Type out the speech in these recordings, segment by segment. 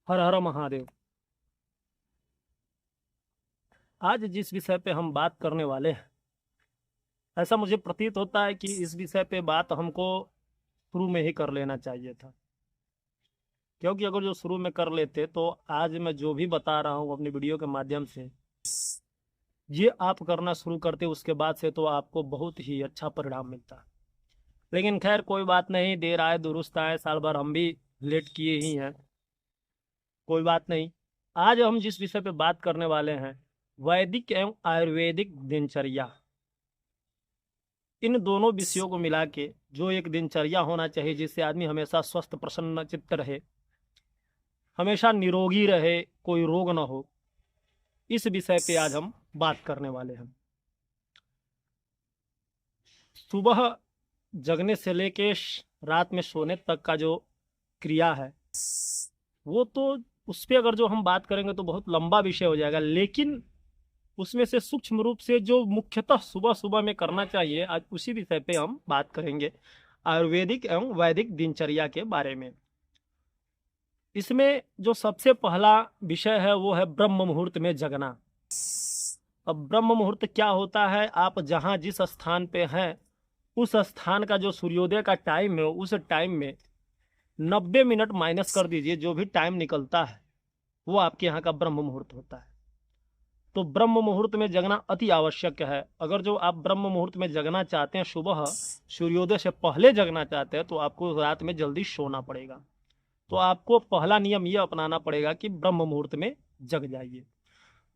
हर हर महादेव। आज जिस विषय पे हम बात करने वाले हैं, ऐसा मुझे प्रतीत होता है कि इस विषय पे बात हमको शुरू में ही कर लेना चाहिए था। क्योंकि अगर जो शुरू में कर लेते तो आज मैं जो भी बता रहा हूँ अपनी वीडियो के माध्यम से, ये आप करना शुरू करते उसके बाद से तो आपको बहुत ही अच्छा परिणाम मिलता। लेकिन खैर कोई बात नहीं, देर आए दुरुस्त आए, साल भर हम भी लेट किए ही हैं। कोई बात नहीं। आज हम जिस विषय पे बात करने वाले हैं, वैदिक एवं आयुर्वेदिक दिनचर्या, इन दोनों विषयों को मिला के जो एक दिनचर्या होना चाहिए जिससे आदमी हमेशा स्वस्थ प्रसन्न चित्त रहे, हमेशा निरोगी रहे, कोई रोग ना हो, इस विषय पे आज हम बात करने वाले हैं। सुबह जगने से लेके रात में सोने तक का जो क्रिया है, वो तो उस पर अगर जो हम बात करेंगे तो बहुत लंबा विषय हो जाएगा। लेकिन उसमें से सूक्ष्म रूप से जो मुख्यतः सुबह सुबह में करना चाहिए, आज उसी विषय पे हम बात करेंगे, आयुर्वेदिक एवं वैदिक दिनचर्या के बारे में। इसमें जो सबसे पहला विषय है वो है ब्रह्म मुहूर्त में जगना। अब ब्रह्म मुहूर्त क्या होता है? आप जहां जिस स्थान पे हैं उस स्थान का जो सूर्योदय का टाइम है, उस टाइम में 90 मिनट माइनस कर दीजिए, जो भी टाइम निकलता है वो आपके यहाँ का ब्रह्म मुहूर्त होता है। तो ब्रह्म मुहूर्त में जगना अति आवश्यक है। अगर जो आप ब्रह्म मुहूर्त में जगना चाहते हैं, सुबह सूर्योदय से पहले जगना चाहते हैं, तो आपको रात में जल्दी सोना पड़ेगा। तो आपको पहला नियम यह अपनाना पड़ेगा कि ब्रह्म मुहूर्त में जग जाइए।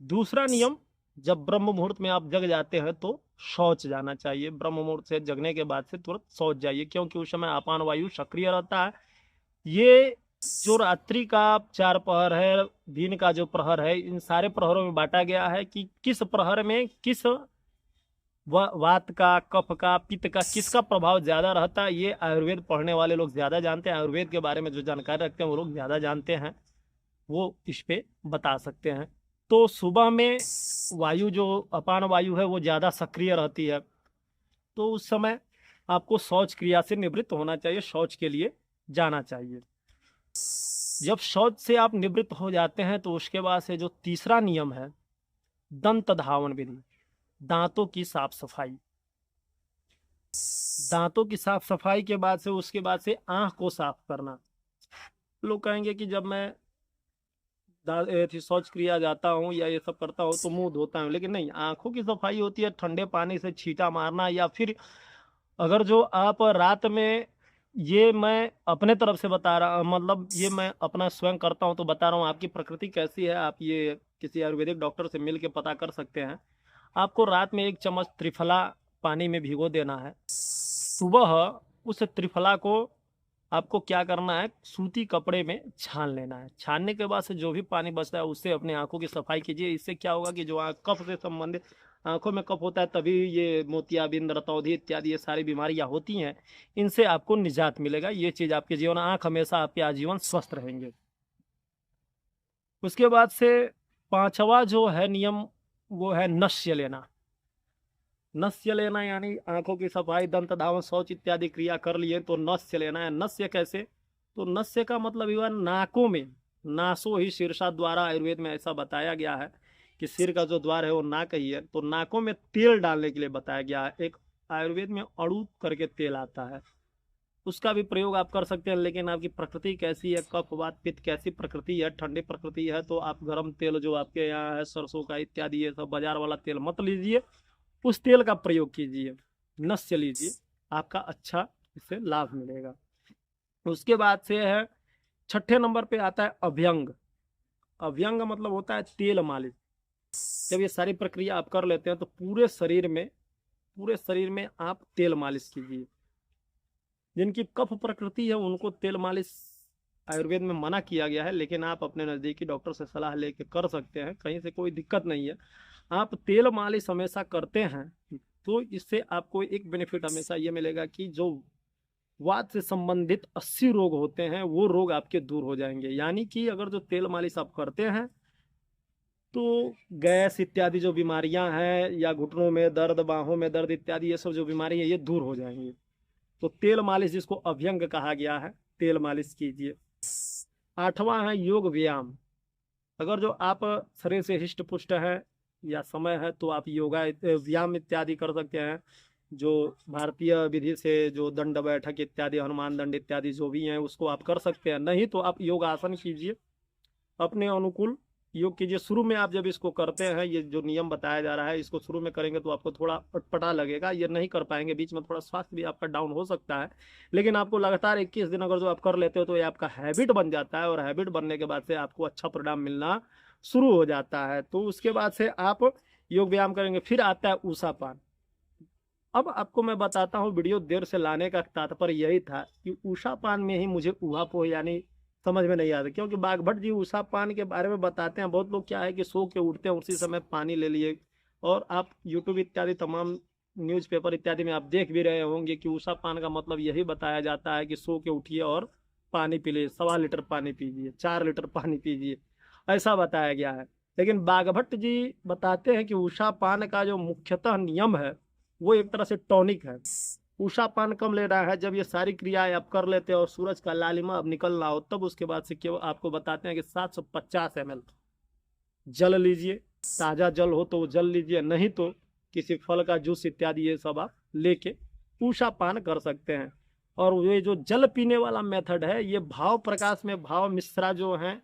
दूसरा नियम, जब ब्रह्म मुहूर्त में आप जग जाते हैं तो शौच जाना चाहिए। ब्रह्म मुहूर्त से जगने के बाद से तुरंत शौच जाइए, क्योंकि उस समय अपान वायु सक्रिय रहता है। ये जो रात्रि का 4 प्रहर है, दिन का जो प्रहर है, इन सारे प्रहरों में बांटा गया है कि किस प्रहर में किस वात का, कफ का, पित्त का, किसका प्रभाव ज्यादा रहता है। ये आयुर्वेद पढ़ने वाले लोग ज्यादा जानते हैं। आयुर्वेद के बारे में जो जानकारी रखते हैं वो लोग ज्यादा जानते हैं, वो इस पे बता सकते हैं। तो सुबह में वायु जो अपान वायु है वो ज्यादा सक्रिय रहती है, तो उस समय आपको शौच क्रिया से निवृत्त होना चाहिए, शौच के लिए जाना चाहिए। जब शौच से आप निवृत्त हो जाते हैं तो उसके बाद से जो तीसरा नियम है, दंत धावन विधि, दांतों की साफ सफाई। दांतों की साफ सफाई के बाद से उसके बाद से आंख को साफ करना। लोग कहेंगे कि जब मैं शौच क्रिया जाता हूँ या ये सब करता हूँ तो मुंह धोता हूँ, लेकिन नहीं, आंखों की सफाई होती है ठंडे पानी से छींटा मारना, या फिर अगर जो आप रात में, ये मैं अपने तरफ से बता रहा, मतलब ये मैं अपना स्वयं करता हूँ तो बता रहा हूँ। आपकी प्रकृति कैसी है आप ये किसी आयुर्वेदिक डॉक्टर से मिल के पता कर सकते हैं। आपको रात में 1 चम्मच त्रिफला पानी में भिगो देना है। सुबह उस त्रिफला को आपको क्या करना है, सूती कपड़े में छान लेना है। छानने के बाद से जो भी पानी बचता है उससे अपने आंखों की सफाई कीजिए। इससे क्या होगा कि जो कफ से संबंधित, आंखों में कफ होता है तभी ये मोतियाबिंद, रतौंधी इत्यादि ये सारी बीमारियां होती हैं, इनसे आपको निजात मिलेगा। ये चीज आपके जीवन, आंख हमेशा आपके आजीवन स्वस्थ रहेंगे। उसके बाद से पांचवा जो है नियम, वो है नस्य लेना। नस्य लेना यानी आंखों की सफाई, दंत धावन, शौच इत्यादि क्रिया कर लिए तो नस्य लेना है। नस्य कैसे? तो नस्य का मतलब हुआ नाकों में, नासो ही शीर्षा द्वारा, आयुर्वेद में ऐसा बताया गया है कि सिर का जो द्वार है वो नाक ही है। तो नाकों में तेल डालने के लिए बताया गया है। एक आयुर्वेद में अड़ू करके तेल आता है, उसका भी प्रयोग आप कर सकते हैं। लेकिन आपकी प्रकृति कैसी है, कफ वात पित्त कैसी प्रकृति है, ठंडी प्रकृति है, तो आप गर्म तेल जो आपके यहाँ है सरसों का इत्यादि, ये सब बाजार वाला तेल मत लीजिए, उस तेल का प्रयोग कीजिए, नस्य लीजिए, आपका अच्छा इससे लाभ मिलेगा। उसके बाद से है, छठे नंबर पे आता है अभ्यंग। अभ्यंग मतलब होता है तेल मालिश। जब ये सारी प्रक्रिया आप कर लेते हैं तो पूरे शरीर में आप तेल मालिश कीजिए। जिनकी कफ प्रकृति है उनको तेल मालिश आयुर्वेद में मना किया गया है, लेकिन आप अपने नज़दीकी डॉक्टर से सलाह लेके कर सकते हैं, कहीं से कोई दिक्कत नहीं है। आप तेल मालिश हमेशा करते हैं तो इससे आपको एक बेनिफिट हमेशा ये मिलेगा कि जो वात से संबंधित 80 रोग होते हैं वो रोग आपके दूर हो जाएंगे। यानी कि अगर जो तेल मालिश आप करते हैं तो गैस इत्यादि जो बीमारियां हैं, या घुटनों में दर्द, बाहों में दर्द इत्यादि ये सब जो बीमारी है ये दूर हो जाएंगी। तो तेल मालिश, जिसको अभ्यंग कहा गया है, तेल मालिश कीजिए। 8वां है योग व्यायाम। अगर जो आप शरीर से हिष्ट पुष्ट है या समय है तो आप योगा व्यायाम इत्यादि कर सकते हैं। जो भारतीय विधि से जो दंड बैठक इत्यादि, हनुमान दंड इत्यादि जो भी हैं उसको आप कर सकते हैं। नहीं तो आप योगासन कीजिए, अपने अनुकूल योग कीजिए। शुरू में आप जब इसको करते हैं, ये जो नियम बताया जा रहा है इसको शुरू में करेंगे तो आपको थोड़ा अटपटा लगेगा, ये नहीं कर पाएंगे, बीच में थोड़ा स्वास्थ्य भी आपका डाउन हो सकता है। लेकिन आपको लगातार 21 दिन अगर जो आप कर लेते हो तो ये आपका हैबिट बन जाता है, और हैबिट बनने के बाद से आपको अच्छा परिणाम मिलना शुरू हो जाता है। तो उसके बाद से आप योग व्यायाम करेंगे। फिर आता है ऊषापान। अब आपको मैं बताता हूँ, वीडियो देर से लाने का तात्पर्य यही था कि ऊषापान में ही मुझे ऊहापोह यानी समझ में नहीं आता, क्योंकि बागभट्ट जी ऊषापान के बारे में बताते हैं। बहुत लोग क्या है कि सो के उठते हैं उसी समय पानी ले लिए, और आप यूट्यूब इत्यादि तमाम न्यूज़पेपर इत्यादि में आप देख भी रहे होंगे कि ऊषापान का मतलब यही बताया जाता है कि सो के उठिए और पानी पी लीजिए, 1.25 लीटर पानी पीजिए, 4 लीटर पानी पीजिए, ऐसा बताया गया है। लेकिन बागभट्ट जी बताते हैं कि ऊषापान का जो मुख्यतः नियम है वो एक तरह से टॉनिक है। ऊषापान कम ले रहा है जब ये सारी क्रियाएं आप कर लेते हैं और सूरज का लालिमा अब निकल रहा हो, तब उसके बाद से केवल आपको बताते हैं कि 750 ml जल लीजिए। ताज़ा जल हो तो जल लीजिए, नहीं तो किसी फल का जूस इत्यादि ये सब आप लेके ऊषापान कर सकते हैं। और ये जो जल पीने वाला मेथड है, ये भाव प्रकाश में भाव मिश्रा जो हैं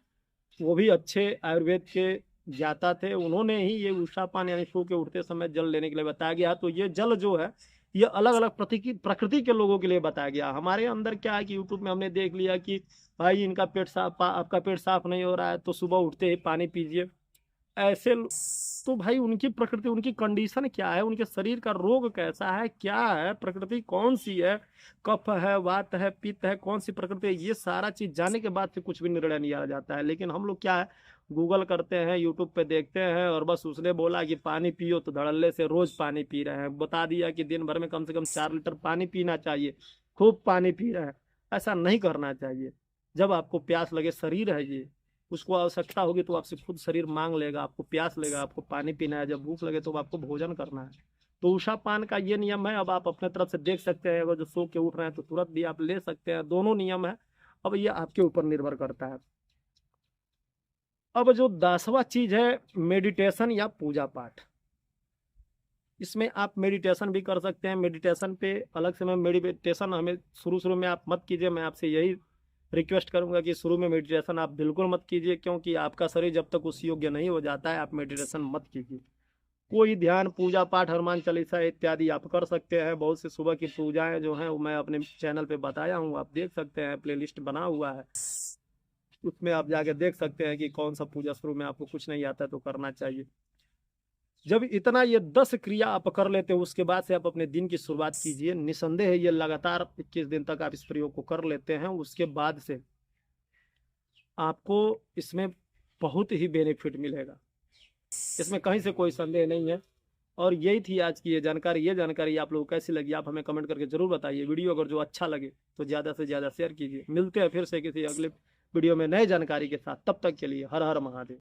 वो भी अच्छे आयुर्वेद के ज्ञाता थे, उन्होंने ही ये ऊषापान यानी सो के उठते समय जल लेने के लिए बताया गया। तो ये जल जो है ये अलग अलग प्रकृति के लोगों के लिए बताया गया। हमारे अंदर क्या है कि यूट्यूब में हमने देख लिया कि भाई इनका पेट साफ, आपका पेट साफ नहीं हो रहा है तो सुबह उठते ही पानी पीजिए, ऐसे तो भाई उनकी प्रकृति, उनकी कंडीशन क्या है, उनके शरीर का रोग कैसा है, क्या है, प्रकृति कौन सी है, कफ है, वात है, पित्त है, कौन सी प्रकृति है, ये सारा चीज जानने के बाद से कुछ भी निर्णय नहीं आ जाता है। लेकिन हम लोग क्या है, गूगल करते हैं, यूट्यूब पे देखते हैं, और बस उसने बोला कि पानी पियो तो धड़ल्ले से रोज पानी पी रहे हैं, बता दिया कि दिन भर में कम से कम 4 लीटर पानी पीना चाहिए, खूब पानी पी रहे हैं। ऐसा नहीं करना चाहिए। जब आपको प्यास लगे, शरीर है ये, उसको आवश्यकता होगी तो आपसे खुद शरीर मांग लेगा, आपको प्यास लेगा, आपको पानी पीना है। जब भूख लगे तो आपको भोजन करना है। तो ऊषापान का ये नियम है। अब आप अपने तरफ से देख सकते हैं, अगर जो सो के उठ रहे हैं तो तुरंत भी आप ले सकते हैं, दोनों नियम है। अब ये आपके ऊपर निर्भर करता है। अब जो 10वां चीज है मेडिटेशन या पूजा पाठ। इसमें आप मेडिटेशन भी कर सकते हैं। मेडिटेशन पे अलग से मैं मेडिटेशन हमें शुरू में आप मत कीजिए, मैं आपसे यही रिक्वेस्ट करूंगा कि शुरू में मेडिटेशन आप बिल्कुल मत कीजिए, क्योंकि आपका शरीर जब तक उस योग्य नहीं हो जाता है आप मेडिटेशन मत कीजिए। कोई ध्यान, पूजा पाठ, हनुमान चालीसा इत्यादि आप कर सकते हैं। बहुत से सुबह की पूजाएं जो हैं वो मैं अपने चैनल पे बताया हूँ, आप देख सकते हैं, प्लेलिस्ट बना हुआ है, उसमें आप जाके देख सकते हैं कि कौन सा पूजा शुरू में आपको कुछ नहीं आता तो करना चाहिए। जब इतना ये 10 क्रिया आप कर लेते हो उसके बाद से आप अपने दिन की शुरुआत कीजिए। निसंदेह ये लगातार 21 दिन तक आप इस प्रयोग को कर लेते हैं, उसके बाद से आपको इसमें बहुत ही बेनिफिट मिलेगा, इसमें कहीं से कोई संदेह नहीं है। और यही थी आज की ये जानकारी आप लोगों को कैसी लगी आप हमें कमेंट करके जरूर बताइए। वीडियो अगर जो अच्छा लगे तो ज़्यादा से ज़्यादा शेयर कीजिए। मिलते हैं फिर से किसी अगले वीडियो में नए जानकारी के साथ, तब तक के लिए हर हर महादेव।